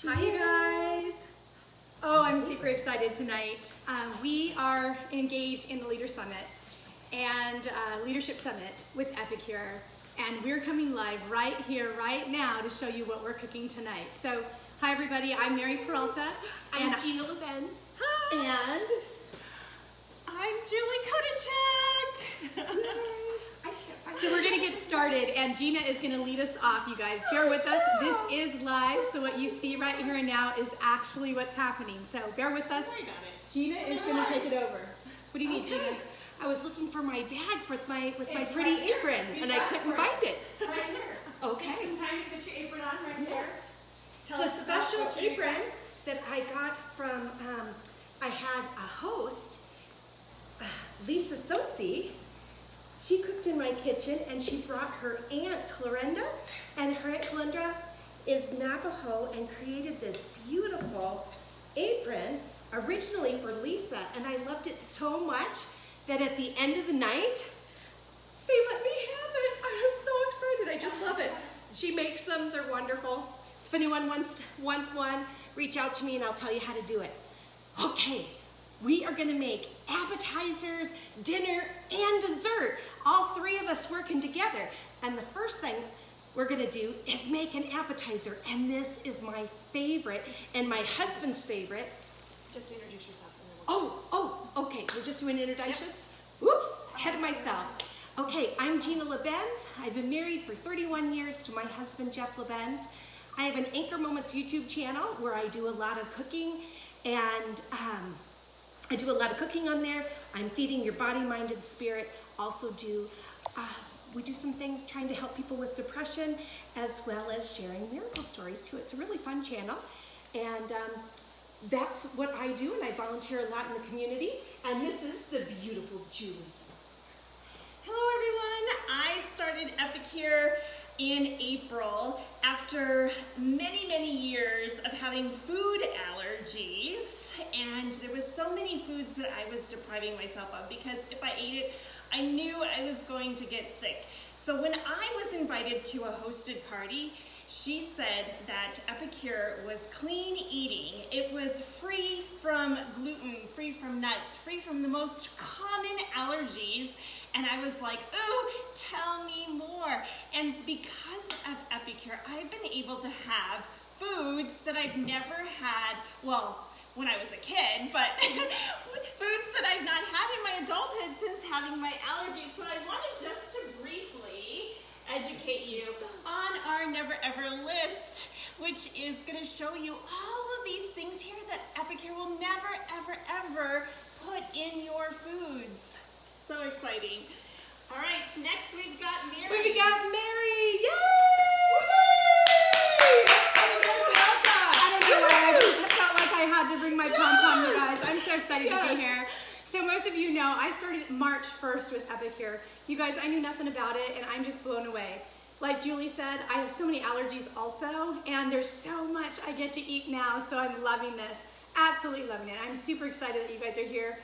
Hi, you guys. Oh, I'm super excited tonight. We are engaged in the Leader Summit and Leadership Summit with Epicure, and we're coming live right here, right now to show you what we're cooking tonight. So, hi everybody, I'm Mary Peralta. I'm Gina Lebenz. Hi. And I'm Julie Kodachek. so we're gonna get started, and Gina is gonna lead us off, you guys. Bear with us. This is live, so what you see right here and now is actually what's happening. So bear with us. Gina is gonna take it over. What do you need, Gina? I was looking for my bag with my pretty apron, and I couldn't find it. Right here. Okay. Take some time to put your apron on right there. Tell The us about special what you're apron making. that I got from, I had a host, Lisa Sosi. She cooked in my kitchen, and she brought her aunt Clarenda, and her aunt Clarenda is Navajo and created this beautiful apron originally for Lisa, and I loved it so much that at the end of the night, they let me have it. I am so excited. I just love it. She makes them. They're wonderful. If anyone wants one, reach out to me and I'll tell you how to do it. Okay, we are gonna make appetizers, dinner, and dessert. All three of us working together. And the first thing we're gonna do is make an appetizer. And this is my favorite and my husband's favorite. Just introduce yourself. And then Okay, we're just doing introductions? Whoops, ahead of myself. Okay, I'm Gina Lebenz. I've been married for 31 years to my husband, Jeff Lebenz. I have an Anchor Moments YouTube channel where I do a lot of cooking, and I do a lot of cooking on there. I'm feeding your body, mind, and spirit. Also we do some things trying to help people with depression, as well as sharing miracle stories too. It's a really fun channel, and that's what I do, and I volunteer a lot in the community. And this is the beautiful Julie. hello, everyone. I started Epicure in April after many, many years of having food allergies. And there was so many foods that I was depriving myself of because if I ate it, I knew I was going to get sick. So when I was invited to a hosted party, she said that Epicure was clean eating. It was free from gluten, free from nuts, free from the most common allergies. And I was like, ooh, tell me more. And because of Epicure, I've been able to have foods that I've never had, well, when I was a kid, but foods that I've not had in my adulthood since having my allergies. So I wanted just to briefly educate you on our Never Ever list, which is going to show you all of these things here that Epicure will never, ever, ever put in your foods. So exciting. All right, next we've got Mary. We got Mary! Yay! I don't know why, I just felt like I had to bring my pom-pom, you guys. I'm so excited to be here. So most of you know, I started March 1st with Epicure. You guys, I knew nothing about it, and I'm just blown away. Like Julie said, I have so many allergies also, and there's so much I get to eat now, so I'm loving this. Absolutely loving it. I'm super excited that you guys are here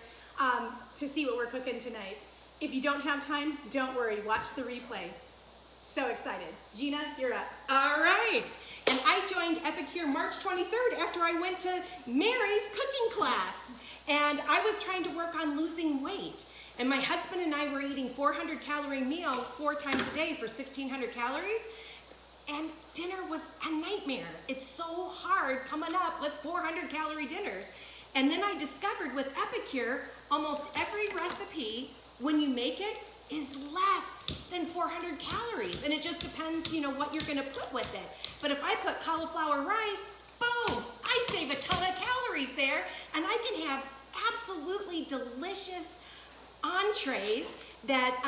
to see what we're cooking tonight. If you don't have time, don't worry. Watch the replay. So excited. Gina, you're up. All right. And I joined Epicure March 23rd after I went to Mary's cooking class. And I was trying to work on losing weight. And my husband and I were eating 400-calorie meals 4 times a day for 1,600 calories. And dinner was a nightmare. It's so hard coming up with 400-calorie dinners. And then I discovered with Epicure, almost every recipe, when you make it, is less than 400 calories. And it just depends, what you're gonna put with it. But if I put cauliflower rice, boom, I save a ton of calories there, and I can have absolutely delicious entrees that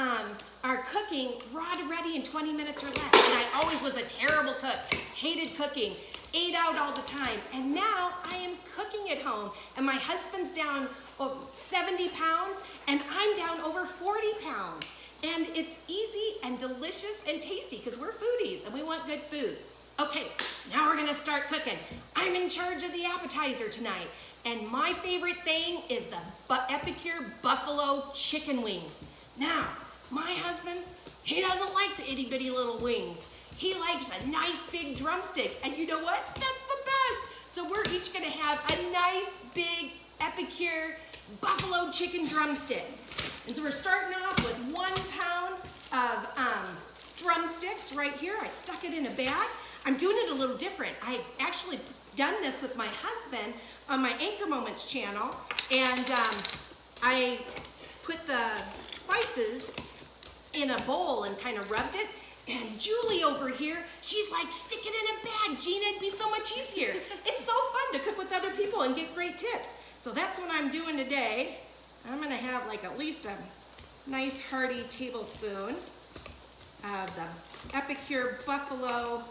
are cooking raw to ready in 20 minutes or less. And I always was a terrible cook, hated cooking, ate out all the time. And now I am cooking at home, and my husband's down 70 pounds, and I'm down over 40 pounds. And it's easy and delicious and tasty because we're foodies and we want good food. Okay, now we're gonna start cooking. I'm in charge of the appetizer tonight. And my favorite thing is the Epicure Buffalo chicken wings. Now, my husband, he doesn't like the itty bitty little wings. He likes a nice big drumstick. And you know what? That's the best. each gonna have a nice big Epicure buffalo chicken drumstick. And so we're starting off with 1 pound of drumsticks right here. I stuck it in a bag. I'm doing it a little different. I actually done this with my husband on my Anchor Moments channel, and I put the spices in a bowl and kind of rubbed it. And Julie over here, she's like, stick it in a bag, Gina, it'd be so much easier. It's so fun to cook with other people and get great tips. So that's what I'm doing today. I'm gonna have like at least a nice hearty tablespoon of the Epicure Buffalo.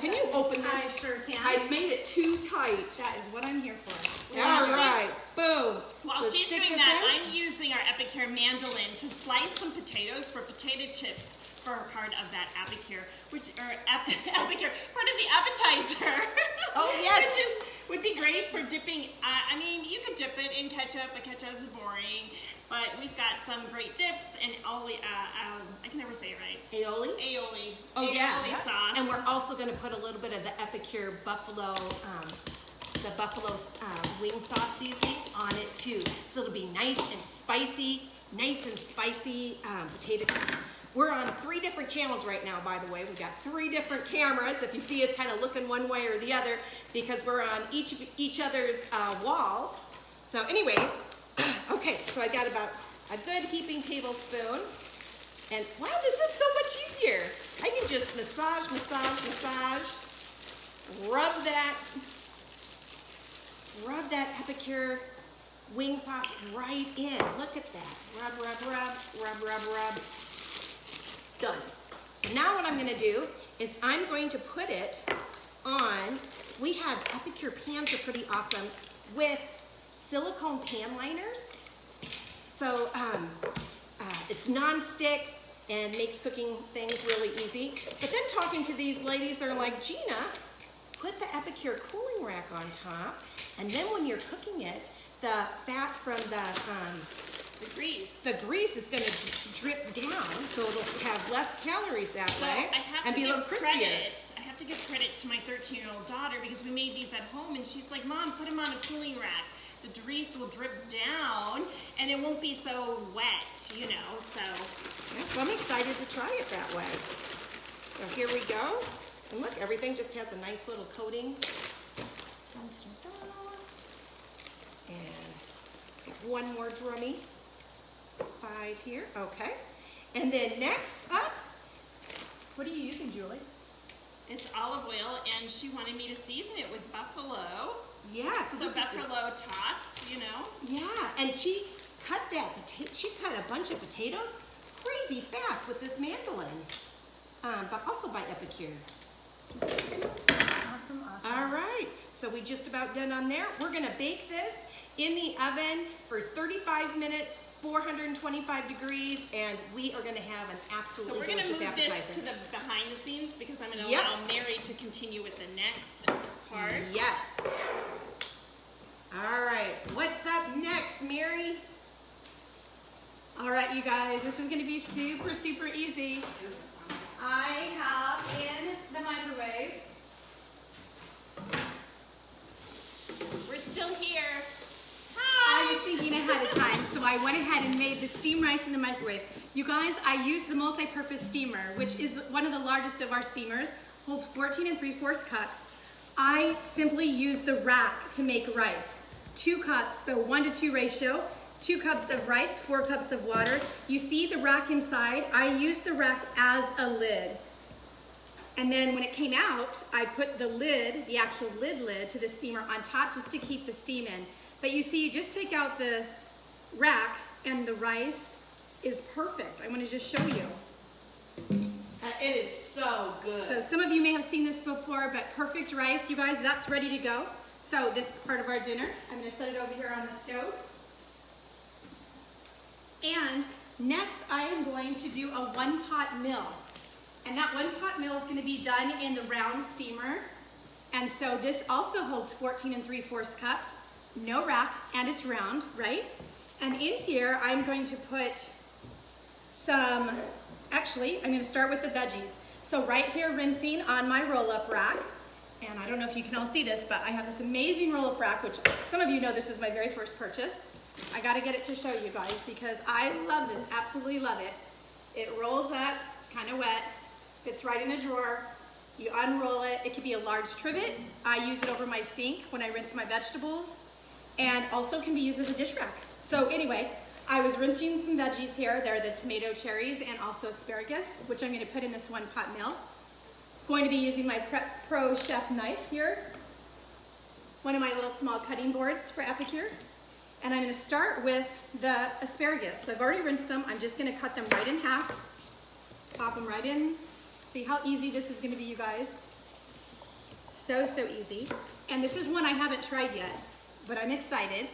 Can you open this? I sure can. I made it too tight. That is what I'm here for. All right, boom. While So she's stick doing this that, in. I'm using our Epicure mandolin to slice some potatoes for potato chips for part of that Epicure, Epicure, part of the appetizer. Oh, yes. Which would be great for dipping. I mean, you could dip it in ketchup, but ketchup is boring. But we've got some great dips and I can never say it right. Aioli? Aioli. Oh, yeah. Aioli sauce. And we're also going to put a little bit of the Epicure buffalo, wing sauce seasoning on it too. So it'll be nice and spicy potato chips. We're on 3 different channels right now, by the way. We've got 3 different cameras, if you see us kind of looking one way or the other, because we're on each other's walls. So anyway, okay, so I got about a good heaping tablespoon. And wow, this is so much easier. I can just massage, rub that Epicure wing sauce right in. Look at that. Rub. Done. So now what I'm gonna do is I'm going to put it on, we have Epicure pans are pretty awesome with silicone pan liners. So it's non-stick and makes cooking things really easy. But then talking to these ladies, they're like, Gina, put the Epicure cooling rack on top, and then when you're cooking it, the fat from the grease is going to drip down, so it'll have less calories that So way I have and to be a little give crispier. credit. I have to give credit to my 13-year-old daughter because we made these at home, and she's like, Mom, put them on a cooling rack. The grease will drip down, and it won't be so wet, you know. So Yeah, so I'm excited to try it that way. So here we go. And look, everything just has a nice little coating. Dun, dun, dun. And got one more drummy. 5 here, okay. And then next up, What are you using, Julie? it's olive oil, and she wanted me to season it with buffalo. yeah. So this is- buffalo tots, you know. Yeah, and she cut she cut a bunch of potatoes crazy fast with this mandolin, but also by Epicure. Awesome. All right, so we just about done on there. We're gonna bake this in the oven for 35 minutes, 425 degrees, and we are gonna have an So absolutely we're going to delicious move this appetizer. to the behind the scenes because I'm going to Yep. allow Mary to continue with the next part. Yes. All right, what's up next, Mary? All right, you guys, this is gonna be super, super easy. I have in the microwave. We're still here. I Hi. was thinking ahead of time, so I went ahead and made the steamed rice in the microwave. You guys, I used the multi-purpose steamer, which is one of the largest of our steamers, holds 14 3/4 cups. I simply use the rack to make rice. 2 cups, so 1-to-2 ratio, 2 cups of rice, 4 cups of water. You see the rack inside? I use the rack as a lid. And then when it came out, I put the lid, the actual lid to the steamer on top just to keep the steam in. But you see, you just take out the rack and the rice is perfect. I want to just show you. It is so good. So some of you may have seen this before, but perfect rice, you guys, that's ready to go. So this is part of our dinner. I'm going to set it over here on the stove. And next I am going to do a 1-pot mill. And that 1-pot mill is going to be done in the round steamer. And so this also holds 14 3/4 cups, no rack, and it's round, right? And in here I'm going to put some, actually I'm going to start with the veggies. So right here rinsing on my roll-up rack, And I don't know if you can all see this, but I have this amazing roll-up rack, which some of you know this was my very first purchase. I gotta get it to show you guys because I love this, absolutely love it. It rolls up, it's kind of wet, fits right in a drawer. You unroll it, it could be a large trivet. I use it over my sink when I rinse my vegetables, and also can be used as a dish rack. So anyway, I was rinsing some veggies here. They're the tomato cherries and also asparagus, which I'm gonna put in this 1 pot meal. Going to be using my Prep Pro Chef knife here, one of my little small cutting boards for Epicure. And I'm gonna start with the asparagus. So I've already rinsed them. I'm just gonna cut them right in half, pop them right in. See how easy this is gonna be, you guys. So easy. And this is one I haven't tried yet, but I'm excited.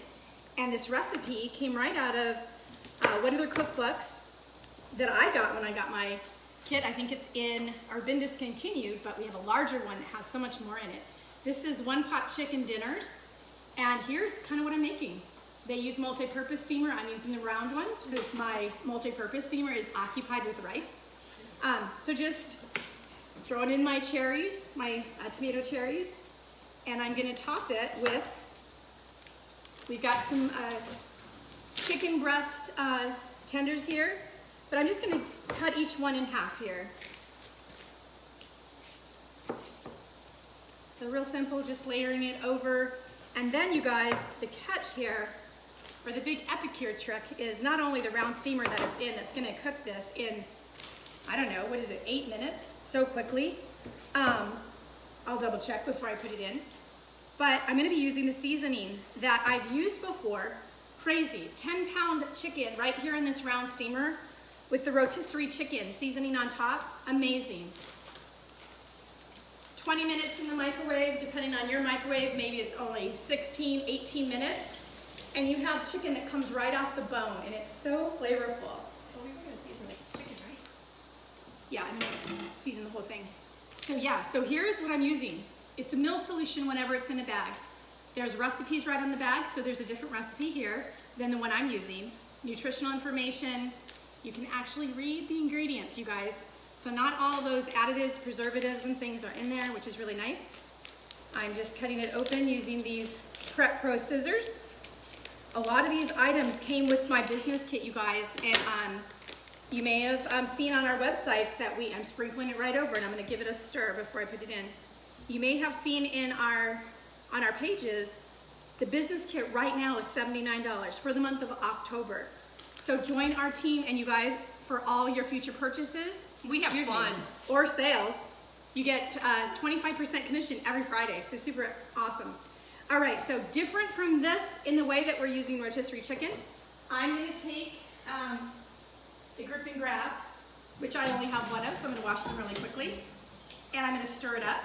And this recipe came right out of one of their cookbooks that I got when I got my kit. I think it's in or been discontinued, but we have a larger one that has so much more in it. This is 1 pot chicken dinners, and here's kind of what I'm making. They use multi-purpose steamer. I'm using the round one because my multi-purpose steamer is occupied with rice. So just throwing in my cherries, my tomato cherries, and I'm gonna top it with, we've got some chicken breast tenders here, but I'm just gonna cut each one in half here. So real simple, just layering it over. And then you guys, the catch here, or the big Epicure trick, is not only the round steamer that it's in that's gonna cook this in, I don't know, what is it, 8 minutes, so quickly. I'll double check before I put it in. But I'm gonna be using the seasoning that I've used before. Crazy, 10-pound chicken right here in this round steamer with the rotisserie chicken seasoning on top, amazing. 20 minutes in the microwave, depending on your microwave, maybe it's only 16, 18 minutes. And you have chicken that comes right off the bone, and it's so flavorful. Oh, we were gonna season the chicken, right? Yeah, I'm gonna season the whole thing. So yeah, so here's what I'm using. It's a meal solution whenever it's in a bag. There's recipes right on the bag, so there's a different recipe here than the one I'm using. Nutritional information. You can actually read the ingredients, you guys. So not all those additives, preservatives, and things are in there, which is really nice. I'm just cutting it open using these Prep Pro scissors. A lot of these items came with my business kit, you guys, and you may have seen on our websites that I'm sprinkling it right over, and I'm gonna give it a stir before I put it in. You may have seen on our pages, the business kit right now is $79 for the month of October. So join our team, and you guys, for all your future purchases, We have fun. or sales, you get 25% commission every Friday, so super awesome. All right, so different from this in the way that we're using rotisserie chicken, I'm gonna take the grip and grab, which I only have one of, so I'm gonna wash them really quickly, and I'm gonna stir it up.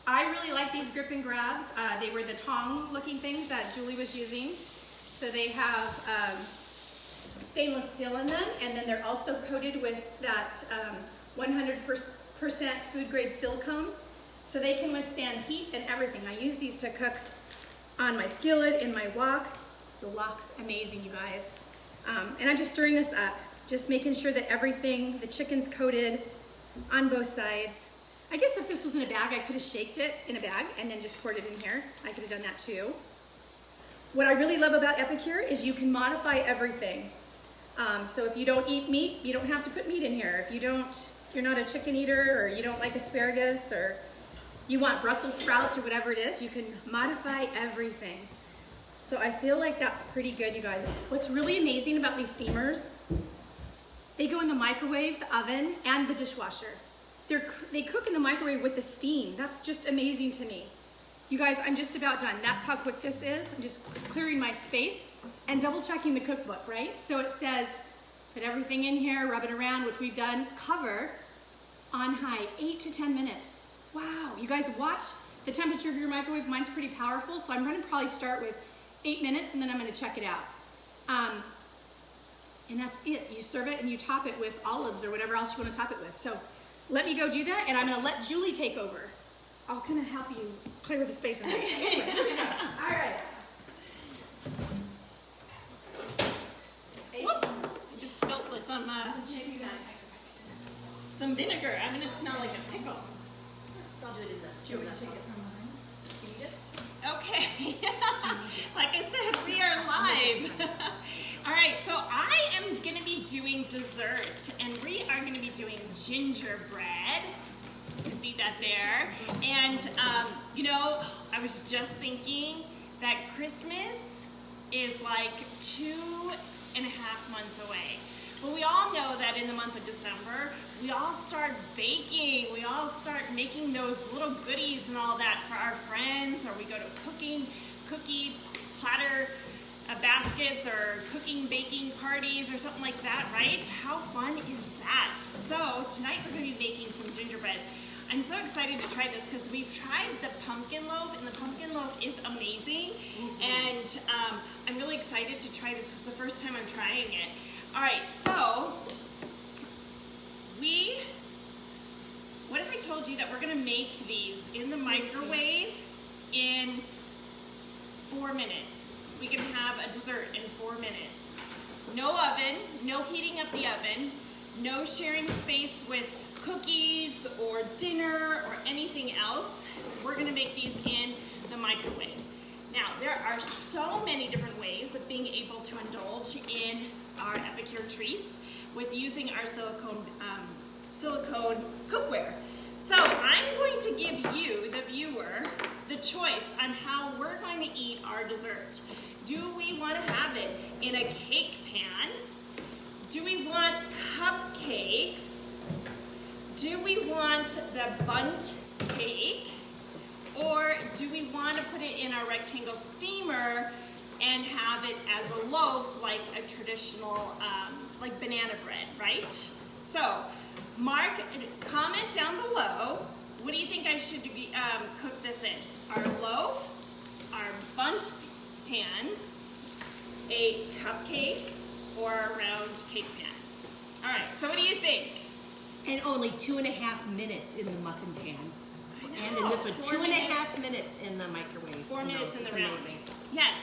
I really like these grip and grabs. They were the tong looking things that Julie was using. So they have stainless steel in them, and then they're also coated with that 100% food grade silicone, so they can withstand heat and everything. I use these to cook on my skillet, in my wok. The wok's amazing, you guys. And I'm just stirring this up, just making sure that everything, the chicken's coated on both sides. I guess if this was in a bag, I could have shaked it in a bag and then just poured it in here. I could have done that too. What I really love about Epicure is you can modify everything. So if you don't eat meat, you don't have to put meat in here. If you're not a chicken eater, or you don't like asparagus, or you want Brussels sprouts or whatever it is, you can modify everything. So I feel like that's pretty good, you guys. What's really amazing about these steamers, they go in the microwave, the oven, and the dishwasher. They cook in the microwave with the steam. That's just amazing to me. You guys, I'm just about done. That's how quick this is. I'm just clearing my space and double checking the cookbook, right? So it says, put everything in here, rub it around, which we've done, cover on high, 8 to 10 minutes. Wow, you guys watch the temperature of your microwave. Mine's pretty powerful, so I'm gonna probably start with 8 minutes and then I'm gonna check it out. And that's it. You serve it and you top it with olives or whatever else you wanna top it with. So let me go do that, and I'm gonna let Julie take over. I'll kind of help you clear the space in there. Anyway, here we go. All right. Whoop! I just spilled some vinegar. I'm gonna smell like a pickle. So I'll do it in the. Do you want me to take it from mine? You need it? Okay. Like I said, we are live. All right, so I am going to be doing dessert, and we are going to be doing gingerbread. You see that there? And, you know, I was just thinking that Christmas is like 2.5 months away. But we all know that in the month of December, we all start baking. We all start making those little goodies and all that for our friends, or we go to cookie platter baskets or baking parties or something like that, right? How fun is that? So tonight we're going to be making some gingerbread. I'm so excited to try this because we've tried the pumpkin loaf, and the pumpkin loaf is amazing. And I'm really excited to try this. It's the first time I'm trying it. All right, so what if I told you that we're gonna make these in the microwave in 4 minutes? We can have a dessert in 4 minutes. No oven, no heating up the oven, no sharing space with cookies or dinner or anything else. We're gonna make these in the microwave. Now, there are so many different ways of being able to indulge in our Epicure treats with using our silicone cookware. So I'm going to give you, the viewer, the choice on how we're going to eat our dessert. Do we want to have it in a cake pan? Do we want cupcakes? Do we want the bundt cake? Or do we want to put it in our rectangle steamer and have it as a loaf, like a traditional, like banana bread, right? So, comment down below, what do you think I should be, cook this in? Our loaf, our bundt pans, a cupcake, or a round cake pan? All right, so what do you think? And only 2.5 minutes in the muffin pan. And in Oh, this one, 4 2.5 minutes in the microwave. 4 minutes in the It's round. amazing. Yes.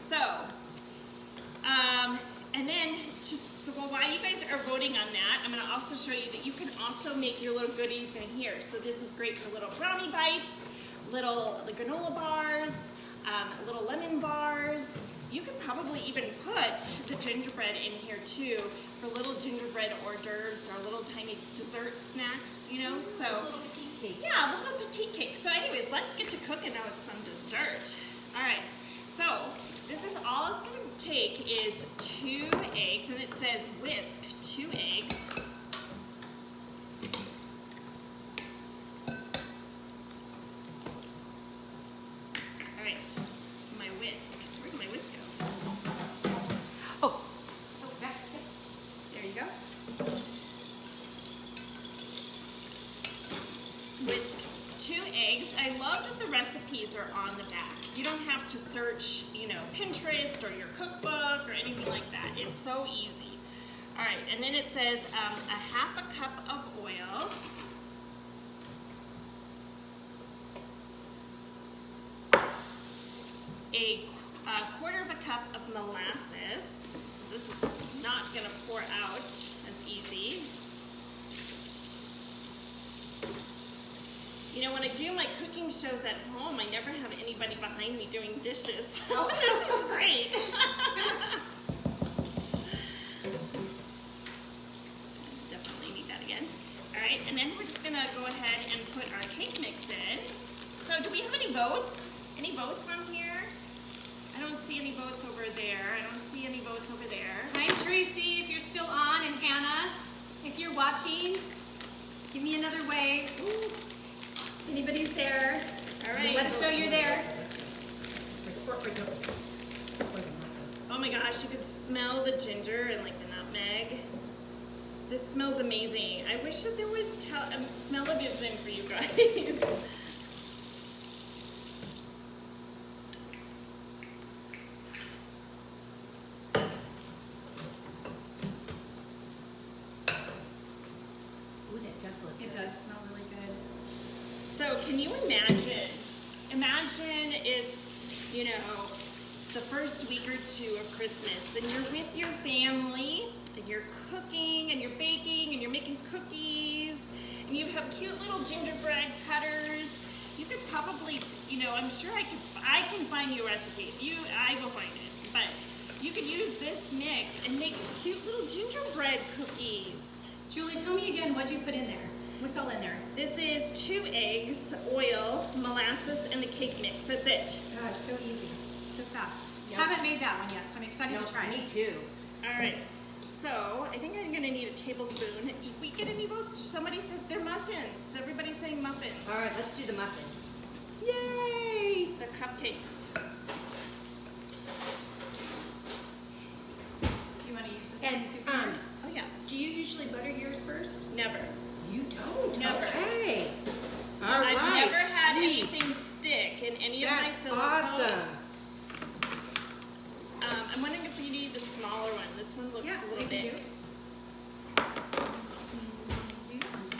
So, and then so while you guys are voting on that, I'm going to also show you that you can also make your little goodies in here. So this is great for little brownie bites, little granola bars, little lemon bars. You could probably even put the gingerbread in here too for little gingerbread hors d'oeuvres or little tiny dessert snacks, you know. So Little petite cake. yeah, little petite cake. So anyways, let's get to cooking now with some dessert. All right, so this is all it's going to take is 2 eggs, and it says whisk 2 eggs. All right, my whisk. Where did my whisk go? Oh, Back. There you go. Whisk 2 eggs. I love that the recipes are on the back. You don't have to search, you know, Pinterest or your cookbook or anything like that. It's so easy. All right, and then it says 1/2 cup of oil. A 1/4 cup of molasses. This is not gonna pour out as easy. You know, when I do my cooking shows at home, I never have anybody behind me doing dishes. So this is great. Definitely need that again. All right, and then we're just gonna go ahead and put our cake mix in. So do we have any votes? Any votes on here? I don't see any votes over there. I don't see any votes over there. Hi, Tracy, if you're still on, and Hannah, if you're watching, give me another wave. Ooh. Anybody's there? All right. Let us know you're there. Oh my gosh, you could smell the ginger and like the nutmeg. This smells amazing. I wish that there was smell-o-vision for you guys. ooh, that does look It good. does smell really good. So can you imagine? Imagine it's, you know, the first week or two of Christmas and you're with your family and you're cooking and you're baking and you're making cookies and you have cute little gingerbread cutters you know, I'm sure I can find you a recipe. I will find it. But you could use this mix and make cute little gingerbread cookies. Julie, tell me again what you put in there. What's all in there? This is 2 eggs, oil, molasses, and the cake mix. That's it. Gosh, so easy. So fast. Yep. Haven't made that one yet, so I'm excited to try Me it. too. All right. So I think I'm gonna need a tablespoon. Did we get any votes? Somebody said they're muffins. Everybody's saying muffins. All right, let's do the muffins. Yay! The cupcakes. Do you want to use this And scoop? Oh yeah. do you usually butter yours first? Never. You don't. Never. Okay. All I've right. never had sweet. anything stick in any That's of my silicone. awesome. I'm wondering if you need the smaller one. This one looks Yeah, a we little can big. do.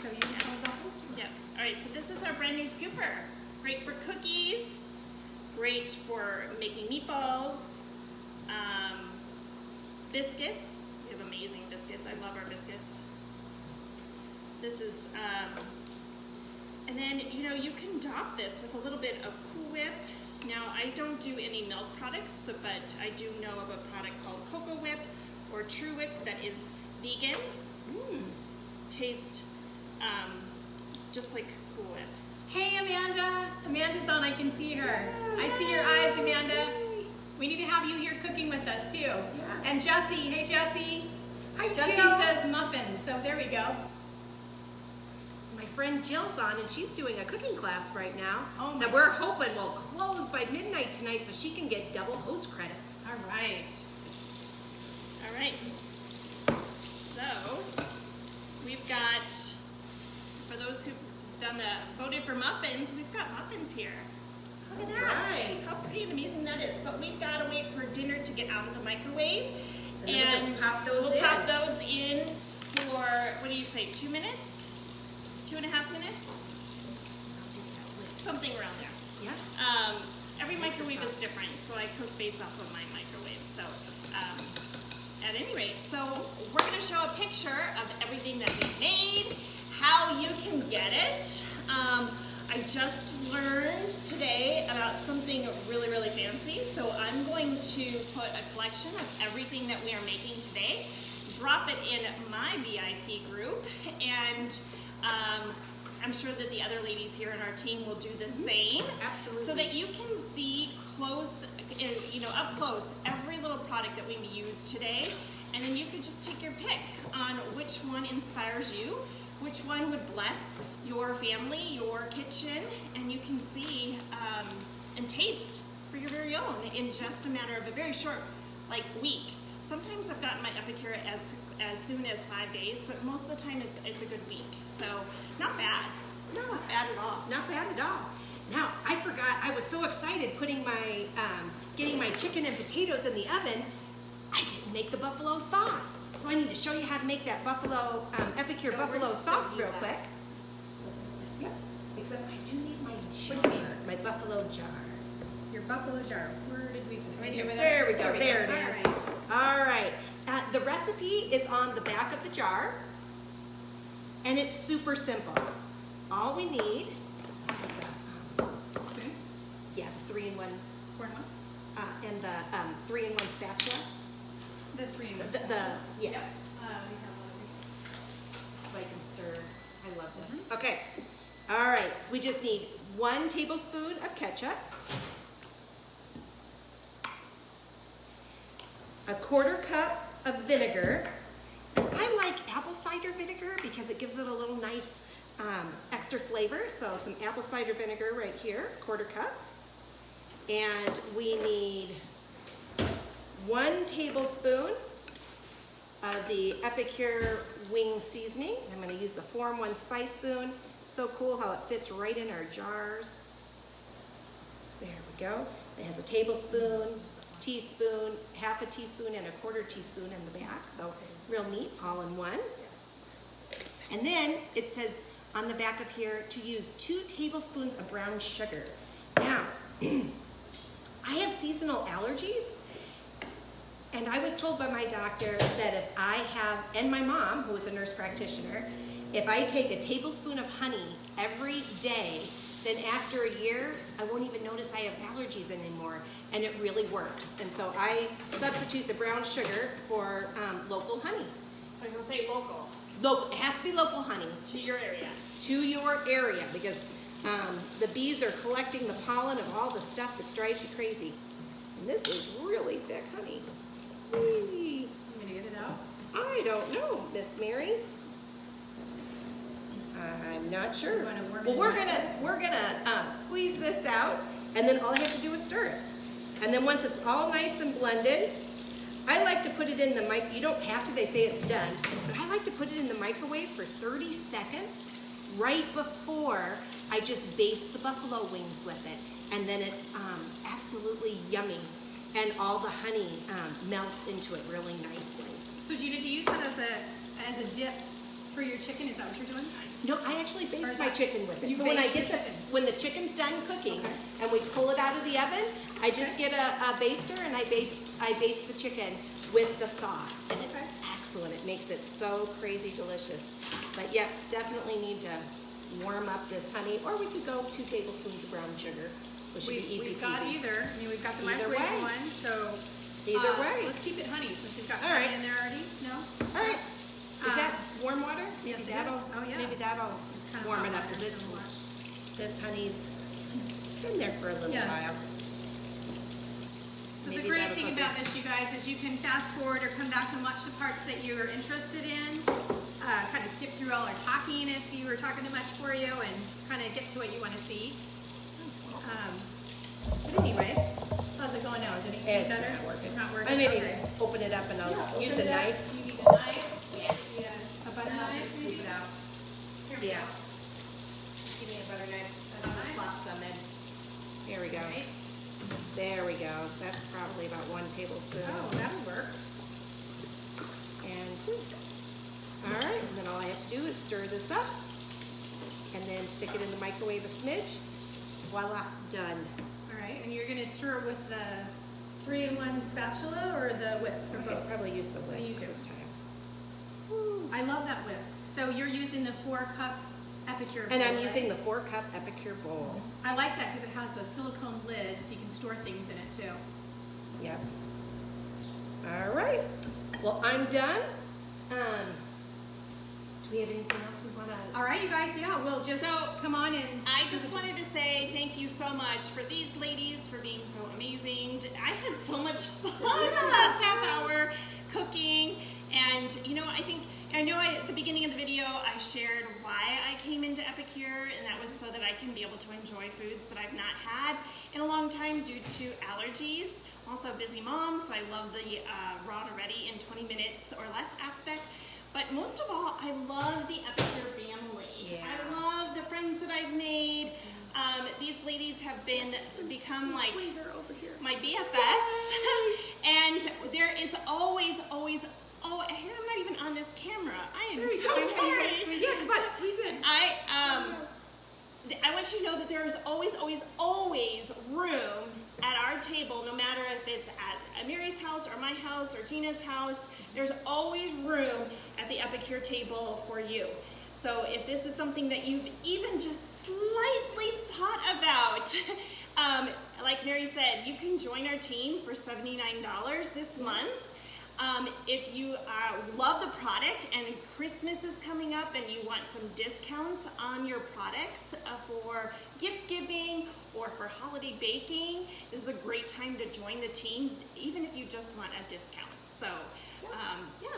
So you can tell about those two. Yep. All right. So this is our brand new scooper. Great for cookies. Great for making meatballs. Biscuits. We have amazing biscuits. I love our biscuits. This is, and then, you know, you can dop this with a little bit of Cool Whip. Now, I don't do any milk products, but I do know of a product called Cocoa Whip or True Whip that is vegan. Tastes just like Cool Whip. Hey, Amanda. Amanda's on. I can see her. I see your eyes, Amanda. We need to have you here cooking with us too. And Jessie. Hey, Jessie. Hi, Jessie Jill. says muffins. So there we go. My friend Jill's on, and she's doing a cooking class right now Oh my that we're hoping will close by midnight tonight, so she can get double host credits. All right. All right. So, we've got, for those who've voted for muffins, we've got muffins here. Look at that. Right. How pretty and amazing that is. But we've got to wait for dinner to get out of the microwave. And then we'll just pop those we'll in. pop those in for, what do you say, 2 minutes? 2.5 minutes? Something around there. Yeah. Every microwave is different, so I cook based off of my microwave. So, at any rate, so we're going to show a picture of everything that we made, how you can get it. I just learned today about something really, really fancy, so I'm going to put a collection of everything that we are making today, drop it in my VIP group, and I'm sure that the other ladies here in our team will do the same. Absolutely. So that you can see close, you know, up close, every little product that we use today, and then you could just take your pick on which one inspires you, which one would bless your family, your kitchen, and you can see and taste for your very own in just a matter of a very short, like, week. Sometimes I've gotten my Epicure as soon as 5 days, but most of the time it's a good week. So not bad. No. Not bad at all. Not bad at all. Now, I forgot, I was so excited putting my, getting my chicken and potatoes in the oven, I didn't make the buffalo sauce. So I need to show you how to make that buffalo, Epicure buffalo sauce real quick. Yep. Except I do need my jar, What do you need? my buffalo jar. Your buffalo jar. Where did we put it? Right here with There we go, there it All is. right. All right, the recipe is on the back of the jar, and it's super simple. All we need, Spoon? yeah, the 3-in-1, Corn one? and the 3-in-1 spatula. The 3-in-1. Yeah, We have Uh, so I can stir. I love this. Okay, all right, so we just need 1 tablespoon of ketchup, a 1/4 cup of vinegar. I like apple cider vinegar because it gives it a little nice extra flavor. So some apple cider vinegar right here, 1/4 cup. And we need 1 tablespoon of the Epicure wing seasoning. I'm going to use the Form 1 spice spoon. So cool how it fits right in our jars. There we go. It has a tablespoon, teaspoon, 1/2 teaspoon, and a 1/4 teaspoon in the back. So real neat, all in one. And then it says on the back of here to use 2 tablespoons of brown sugar. Now, I have seasonal allergies, and I was told by my doctor that if I have, and my mom, who is a nurse practitioner, if I take a tablespoon of honey every day, then after a year, I won't even notice I have allergies anymore, and it really works. And so I substitute the brown sugar for local honey. I was gonna say local Local, it has to be local honey to your area. to your area because the bees are collecting the pollen of all the stuff that drives you crazy. And this is really thick honey. Whee. I'm gonna get it out. I don't know, Miss Mary. I'm not sure. You wanna warm Well, it we're gonna squeeze this out, and then all I have to do is stir it. And then once it's all nice and blended, I like to put it in the mic. You don't have to. They say it's done, but I like to put it in the microwave for 30 seconds right before I just baste the buffalo wings with it, and then it's absolutely yummy, and all the honey melts into it really nicely. So Gina, do you use that as a dip for your chicken? Is that what you're doing? No, I actually Or baste is my that- chicken with it. you So when I baste the get the, chicken? when the chicken's done cooking Okay. and we pull it out of the oven, I just Okay. get a baster and I baste the chicken with the sauce, and it's Okay. excellent. It makes it so crazy delicious. But yep, definitely need to warm up this honey, or we could go 2 tablespoons of brown sugar, which should be easy We've got peasy. either. I mean, we've got the Either microwave way. one, so Either way. let's keep it honey since we've got All honey right. in there already. No. All right. Is Um, that warm water? yes, Maybe it that'll, is. Oh, yeah. Maybe that'll It's kind of warm hot it up water, a bit. so watch. This honey's been there for a little Yeah. while. So Maybe the great that'll thing cook about it. this, you guys, is you can fast forward or come back and watch the parts that you're interested in. Kind of skip through all our talking if you were talking too much for you, and kind of get to what you want to see. But anyway, how's it going now? Is it any It's better? not working. Not working. I maybe Okay. open it up and I'll Yeah, use open a it up. knife. You need a knife. Yeah. A butter knife, maybe. Scoop it out. Here we Yeah. go. Give me a butter knife. Butter I'll just knife. plop some in. There we go. Right. There we go. That's probably about 1 tablespoon. Oh, that'll work. And 2. All right, and then all I have to do is stir this up and then stick it in the microwave a smidge. Voila, done. All right, and you're gonna stir it with the 3-in-1 spatula or the whisk or Okay, both? probably use the do you whisk do? this time. Woo. I love that whisk. So you're using the 4-cup Epicure And bowl, I'm right? using the 4-cup Epicure bowl. I like that because it has a silicone lid so you can store things in it too. Yep. All right. Well, I'm done. Do we have anything else we want to? All right, you guys, yeah, we'll just So, come on in. I just wanted to say thank you so much for these ladies for being so amazing. I had so much fun the last half hour cooking, and I know at the beginning of the video I shared why I came into Epicure, and that was so that I can be able to enjoy foods that I've not had in a long time due to allergies. I'm also a busy mom, so I love the raw to ready in 20 minutes or less aspect. But most of all, I love the Epicure family. Yeah. I love the friends that I've made. These ladies have become like over here. my BFFs. And there is always, here I'm not even on this camera. I am so sorry. Yeah, come on, squeeze in. I want you to know that there is always room at our table, no matter if it's at Mary's house or my house or Gina's house. There's always room at the Epicure table for you. So if this is something that you've even just slightly thought about, like Mary said, you can join our team for $79 this month. If you love the product and Christmas is coming up and you want some discounts on your products for gift giving or for holiday baking, this is a great time to join the team, even if you just want a discount. So, yeah,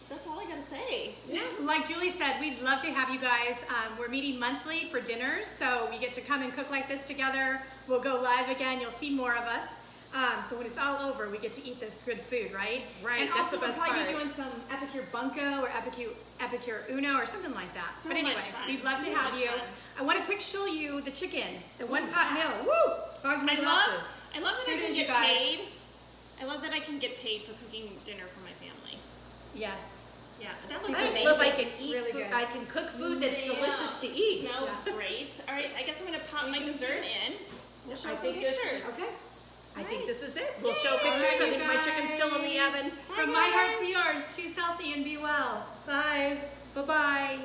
that's all I gotta say. Like Julie said, we'd love to have you guys. We're meeting monthly for dinners, so we get to come and cook like this together. We'll go live again. You'll see more of us. But when it's all over, we get to eat this good food, right? Right, And that's also, the best we'll probably part. be doing some Epicure Bunko or Epicure Uno or something like that. So but anyway, much fun. we'd love to So have much you. fun. I want to quick show you the chicken, the 1-pot meal. Woo! Fogged my I glasses. love that Here I it can is, you get guys. paid. I love that I can get paid for cooking dinner for my family. Yes. Yeah, that I looks just amazing. love I can eat Really food. good. I can cook food that's delicious to eat. Smells great. All right, I guess I'm gonna pop my dessert in. We'll show I some think this pictures. okay. I think Right. this is it. We'll Yay. show pictures. All I right, think my chicken's still in the oven. Bye, From my heart guys. to yours, choose healthy and be well. Bye. Bye-bye.